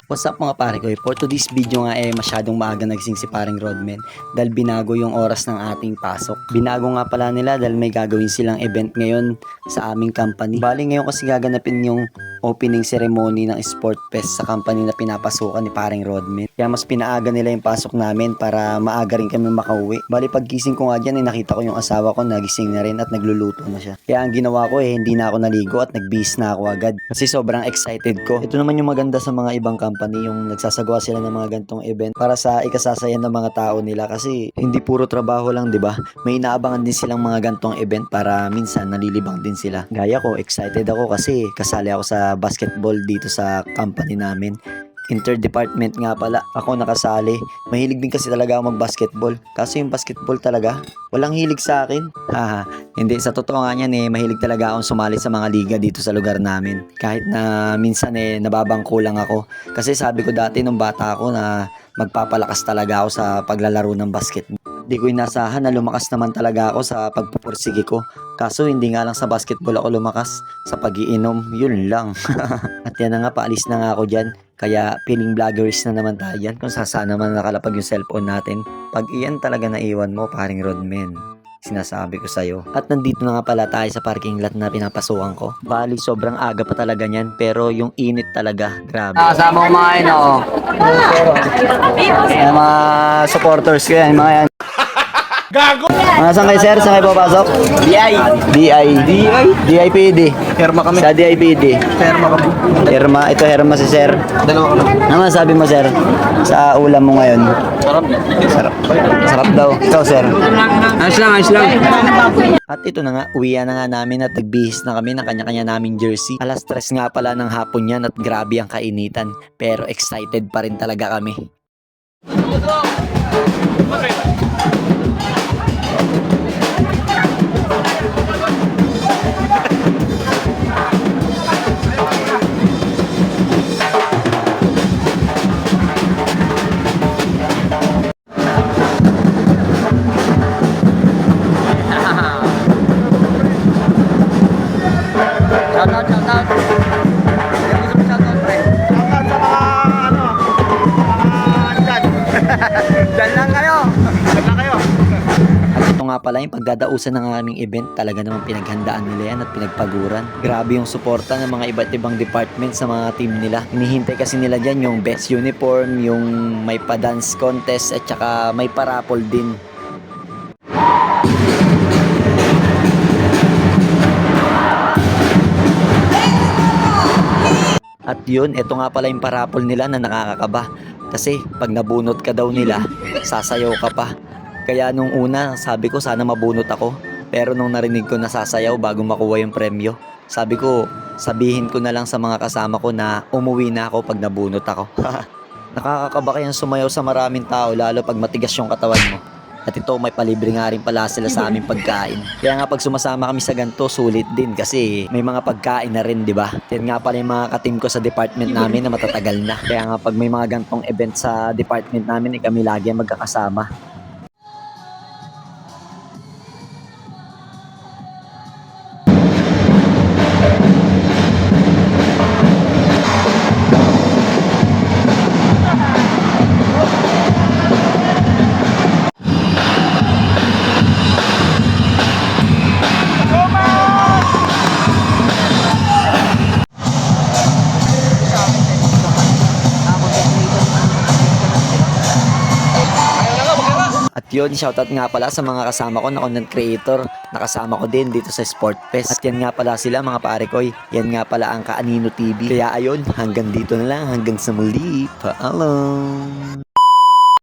What's up mga pare ko? For today's video nga masyadong maaga nagising si paring Rodman dahil binago yung oras ng ating pasok. Binago nga pala nila dahil may gagawin silang event ngayon sa aming company. Bali ngayon kasi gaganapin yung opening ceremony ng Sport Fest sa company na pinapasukan ni paring Rodman. Kaya mas pinaaga nila yung pasok namin para maaga rin kami makauwi. Bali paggising ko nga dyan nakita ko yung asawa ko nagising na rin at nagluluto na siya. Kaya ang ginawa ko hindi na ako naligo at nagbihis na ako agad kasi sobrang excited ko. Ito naman yung maganda sa mga ibang company, yung nagsasagawa sila ng mga gantong event para sa ikasasaya ng mga tao nila kasi hindi puro trabaho lang, 'di ba? May inaabangan din silang mga gantong event para minsan nalilibang din sila. Gaya ko, excited ako kasi kasali ako sa basketball dito sa company namin. Interdepartment nga pala ako nakasali. Mahilig din kasi talaga ako mag-basketball. Kaso yung basketball talaga, walang hilig sa akin. Haha, hindi, sa totoo nga niyan mahilig talaga akong sumali sa mga liga dito sa lugar namin. Kahit na minsan nababangko lang ako. Kasi sabi ko dati nung bata ako na magpapalakas talaga ako sa paglalaro ng basketball. Di ko inasahan na lumakas naman talaga ako sa pagpupursige ko. Kaso hindi nga lang sa basketball ako lumakas, sa pag-iinom, yun lang. At yan na nga, paalis na nga ako dyan. Kaya feeling vloggeries na naman tayo dyan kung saan naman nakalapag yung cellphone natin. Pag iyan talaga naiwan mo, paring Rodman, sinasabi ko sa'yo. At nandito na nga pala tayo sa parking lot na pinapasukan ko. Bali, sobrang aga pa talaga niyan, pero yung init talaga, grabe. Kasama ko mga yan, mga supporters ko yan, mga yan. Gago! Saan kayo sir? Saan kayo papasok? DI. DI. DI? DIPD. Herma kami. Sa DIPD. Herma kami. Herma, ito Herma si sir. Dalawa kami. Ano masabi mo sir? Sa ulam mo ngayon? Sarap. Sarap. Sarap daw. Ikaw sir. Ayos lang, ayos lang. At ito na nga, uwian na nga namin at nagbihis na kami ng kanya-kanya naming jersey. Alas 3 nga pala ng hapon yan at grabe ang kainitan. Pero excited pa rin talaga kami. Shoutout, shoutout. Yung gusto mo shoutout, pre? Shoutout sa mga dyan. Diyan lang kayo. Dyan lang kayo. At ito nga pala yung pagdadausan ng aming event, talaga namang pinaghandaan nila yan at pinagpaguran. Grabe yung suporta ng mga iba't ibang department sa mga team nila. Hinihintay kasi nila dyan yung best uniform, yung may pa-dance contest at saka may parapol din. At yun, ito nga pala yung parapol nila na nakakakaba. Kasi pag nabunot ka daw nila, sasayaw ka pa. Kaya nung una, sabi ko sana mabunot ako. Pero nung narinig ko na sasayaw bago makuha yung premyo, sabi ko, sabihin ko na lang sa mga kasama ko na umuwi na ako pag nabunot ako. Nakakakaba kayang sumayaw sa maraming tao, lalo pag matigas yung katawan mo. At ito, may palibre nga rin pala sila sa aming pagkain. Kaya nga pag sumasama kami sa ganito, sulit din kasi may mga pagkain na rin, di ba? Yan nga pala yung mga katim ko sa department namin na matatagal na. Kaya nga pag may mga gantong event sa department namin, kami lagi ang magkakasama. At yun, shoutout nga pala sa mga kasama ko na content creator. Nakasama ko din dito sa Sport Fest. At yan nga pala sila mga pare ko. Yan nga pala ang Kaanino TV. Kaya ayun, hanggang dito na lang. Hanggang sa muli. Paalam!